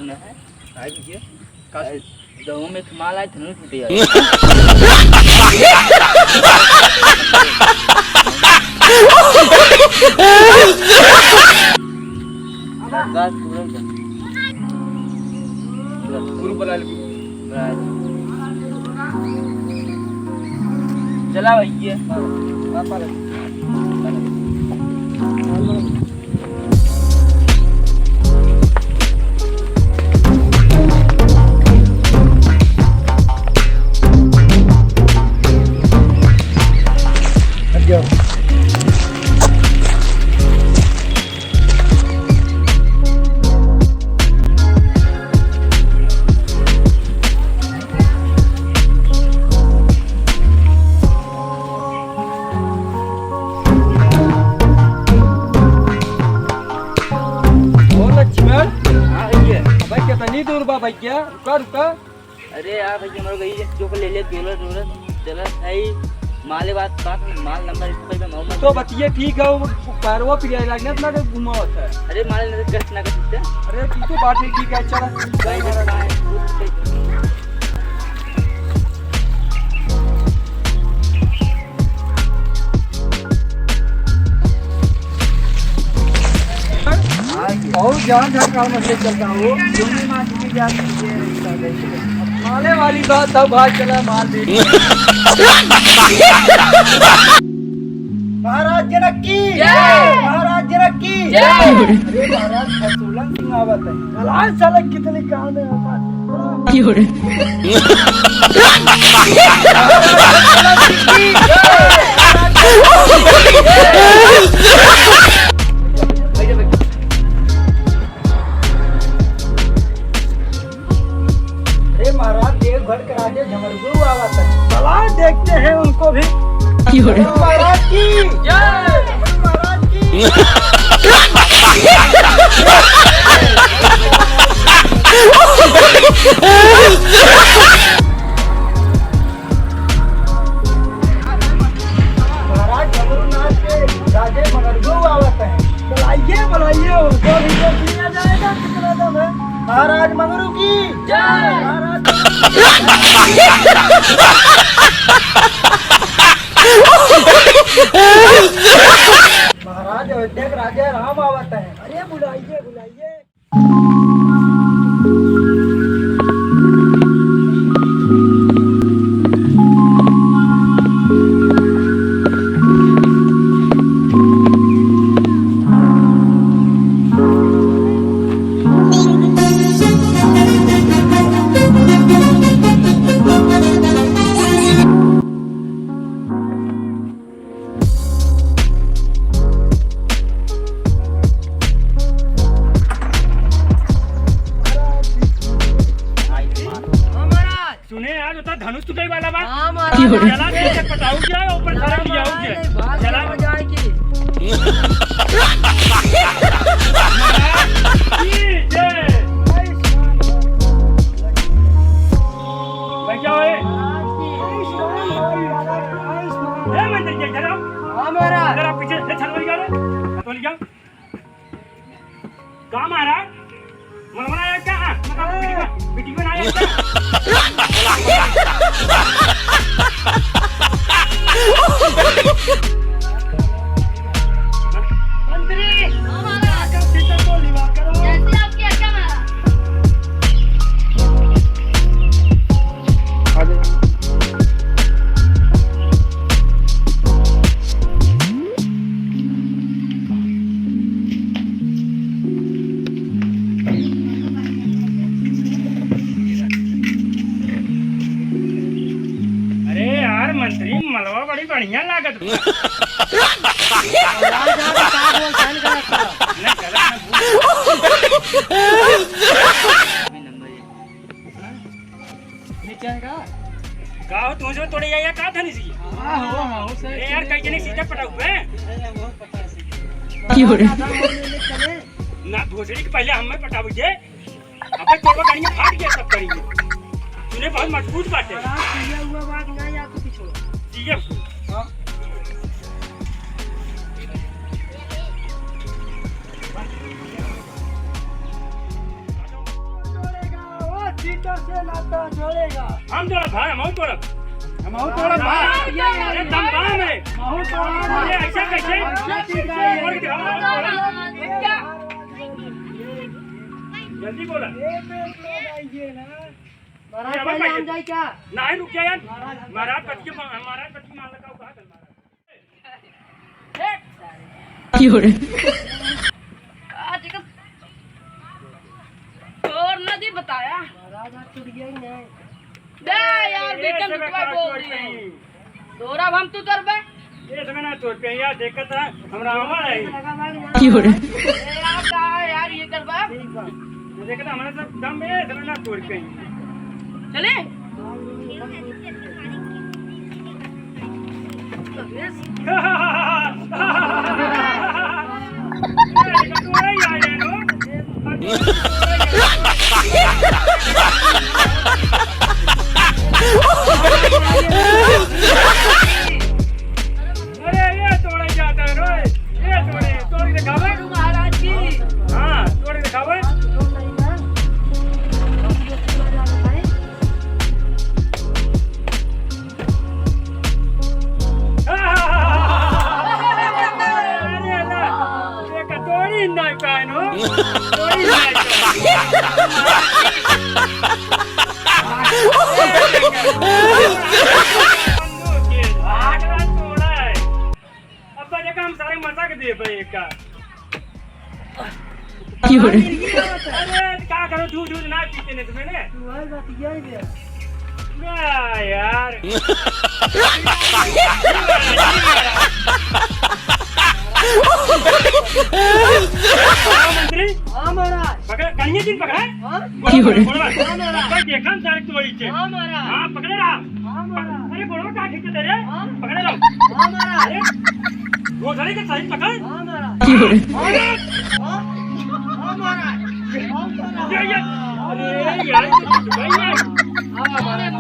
सुना है भाई ये गाँव में एक माल आए थे ना टूटे गुरु बुला ले चला भैया दूर बा भैया रुका रुका। अरे यार भैया हमारे गई जो को ले ले चला सही माले बात माल नंबर इस पे मैं तो बतिए ठीक है वो पैरवा पिया लगने ना तो घुमा होता है। अरे माले नजर कष्ट ना कर सकते। अरे तू तो बात ठीक है चल और जान झाड़ मसले चलता हूँ माले वाली बात सब भाग चला माल दे महाराज जनक की महाराज जनक की अरे महाराज फसूलन सिंह आवत है महाराज साला कितने काम है महाराज देवघर के राजे झमरगुरु आवत है चला देखते हैं उनको भी। महाराज की जय महाराज की महाराज झमरुनाथ के राजे झमरगुरु आवत है बुलाइए बुलाइए उनको भी देख लिया जाएगा कितना दम है। महाराज मंगरू की जय महाराज अयोध्या के राजा राम आवत है। अरे बुलाइए बुलाइए। धनुष टूटे वाला बा चला पीछे पटाऊ क्या ऊपर सारा लिया हो चला जाएगी भाई क्या है ए मंदिर के जरा हमारा जरा पीछे से चल गया रे तो लिया कहां मारा मनमना आया क्या मतलब मीटिंग में आया क्या मंत्री हमारा सीता को लिवा करो जैसे आपकी आज्ञा महाराज। मंत्री मलवा बड़ी बढ़िया लागत का तुझे तोड़े या का था नहीं अरे यार कई जने सीधा पटा हुआ है ना भोसड़ी के पहले हमें पटा बुझे अब तो गाड़ी में फाट गया सब करेंगे तूने बहुत मजबूत बात है हुआ बात ना या तो पीछे ठीक है हां नाता जोड़ेगा। हम तोड़ा भाई हम तोड़ा तोड़ा भाई। अरे दम काम है ये ऐसा कैसे जल्दी बोला महाराज जाए क्या? नहीं रुक जा यार महाराज पति मान लगा कहा कर और नदी बताया महाराज आज टूट गया ही नहीं। दे यार बेटा लुटवा बोल रही है दोरा हम तू करबे ये समय ना तोड़ पे यार देखत है हमरा आवा है ए आप का यार ये करबा देखत हमारे सब दम में समय ना तोड़ पे चले अरे ये तोड़े जाता है रोए ये तोड़ दिखावे महाराज जी हाँ तोड़ दिखावे नहीं पानो कोई अब हम सारे मजा के दे भाई का अरे क्या करो दूध ना पीते ने तुम्हें ने यार मंत्री हाँ महाराज। पकड़ कन्या दिन पकड़ा हाँ देखा सारे तोड़ी चे हाँ महाराज। हाँ पकड़े रहा हाँ महाराज। अरे बोलो क्या ठीक है तेरे हाँ। पकड़े रहो हाँ महाराज। अरे वो सारे के सही पकड़ हाँ महाराज। हाँ हाँ महाराज। हाँ महाराज। ये अरे यार भाई यार हाँ महाराज।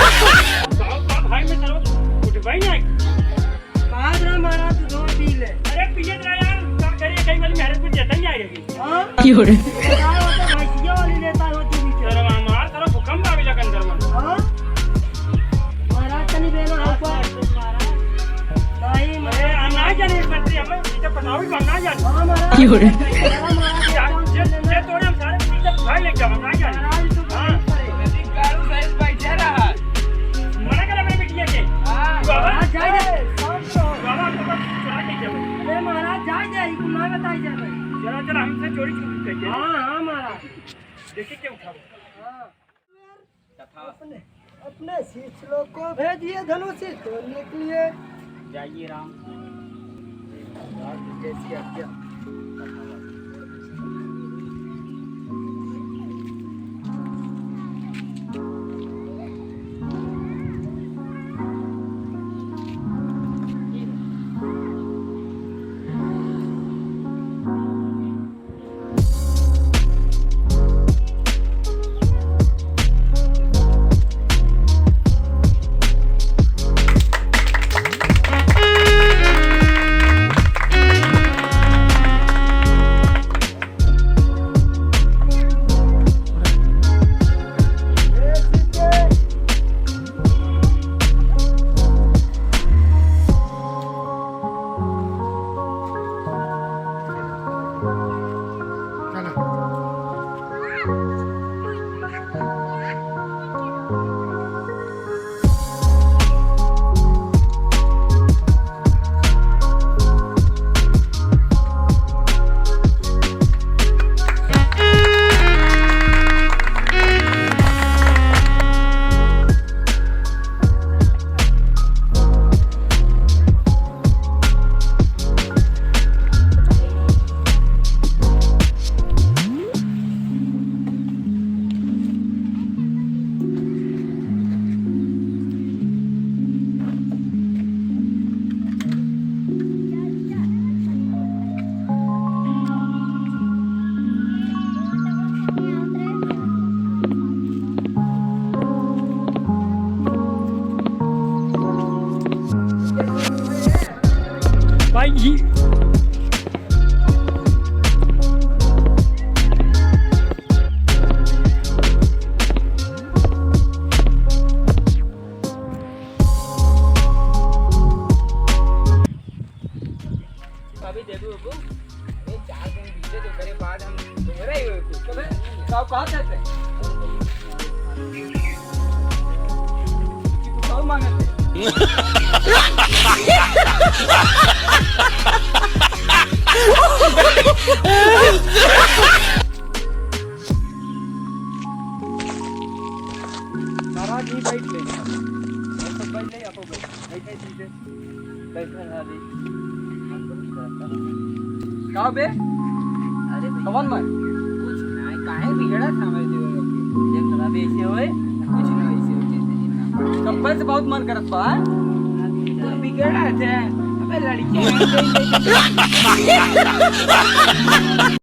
भाई में चलो कुछ भाई नहीं महाराज महाराज दो पी ले। अरे पिए तेरा यार क्या करिए कहीं वाली मेहनत में देता नहीं आएगी हाँ भैंसिया वाली लेता होती भी तेरा मार तेरा भूकंप आ गया कंदर में हाँ महाराज तनी देना ऊपर नहीं अरे हम ना जाने मंत्री हमें नीचे पटाव भी बनना जाने हाँ महाराज। ये तोड़े हम सारे पीछे भाई लेके हम ना जाने हाँ मना करा मेरे बिटिया के बाबा महाराज जाए दे। बाबा तो बस चला के चलो अरे महाराज जाए दे इनको ना बताई जाए। चला चला हमसे चोरी छुपी करके हाँ हाँ महाराज। देखिए क्या उठाओ अपने अपने शिष्य लोग को भेजिए धनुषी तोड़ने के लिए। जाइए राम जैसी आज्ञा। भाई अभी देखो बाबू, ये 4 दिन बीते तो करे बाद हम दोबारा ही हुए कब साहब कहाँ थे कुछ और मांगे थे महाराज ही बैठ ले सब बैठ ले आपको बैठे सीधे बैठे ना दे कहाँ बे अरे भैया कौन मैं कुछ ना काहे बिगड़ा था मेरे जीवन में ये खराबी ऐसे होए कुछ ना ऐसे होते कब्बे से बहुत मन करत बा तो बिगड़ा थे अबे लड़की